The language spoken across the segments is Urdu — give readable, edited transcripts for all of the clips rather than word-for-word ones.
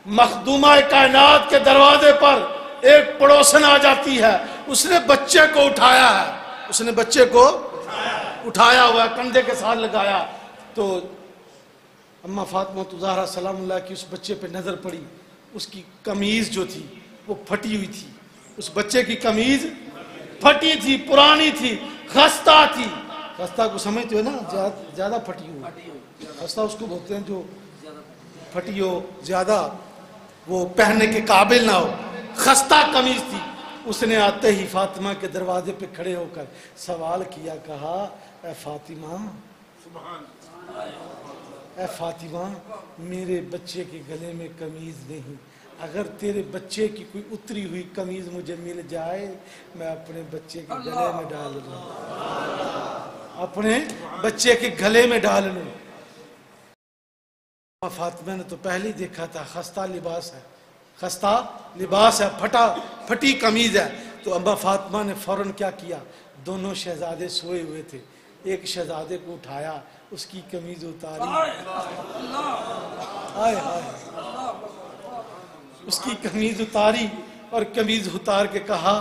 مخدومہ کائنات کے دروازے پر ایک پڑوسن آ جاتی ہے، اس نے بچے کو اٹھایا ہے، اس نے بچے کو اٹھایا ہوا ہے، کندھے کے ساتھ لگایا، تو اما فاطمہ زہرا سلام اللہ کی اس بچے پہ نظر پڑی، اس کی قمیض جو تھی وہ پھٹی ہوئی تھی، اس بچے کی قمیض پھٹی تھی، پرانی تھی، خستہ تھی۔ خستہ کو سمجھتے ہو نا، زیادہ پھٹی ہو، خستہ اس کو بولتے ہیں جو پھٹی ہو، زیادہ وہ پہننے کے قابل نہ ہو، خستہ قمیض تھی۔ اس نے آتے ہی فاطمہ کے دروازے پہ کھڑے ہو کر سوال کیا، کہا اے فاطمہ، اے فاطمہ، میرے بچے کے گلے میں قمیض نہیں، اگر تیرے بچے کی کوئی اتری ہوئی قمیض مجھے مل جائے میں اپنے بچے کے گلے میں ڈال لوں، اپنے بچے کے گلے میں ڈال لوں۔ فاطمہ نے تو پہلے ہی دیکھا تھا خستہ لباس ہے، خستہ لباس ہے، پھٹی قمیض ہے، تو اما فاطمہ نے فوراً کیا کیا، دونوں شہزادے سوئے ہوئے تھے، ایک شہزادے کو اٹھایا، اس کی قمیض اتاری، ہائے ہائے، اس کی قمیض اتاری، اور قمیض اتار کے کہا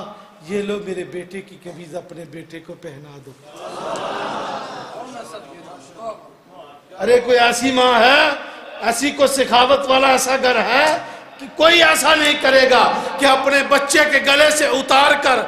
یہ لو میرے بیٹے کی قمیض اپنے بیٹے کو پہنا دو۔ ارے کوئی ایسی ماں ہے، ایسی کوئی سخاوت والا ایسا گھر ہے کہ کوئی ایسا نہیں کرے گا کہ اپنے بچے کے گلے سے اتار کر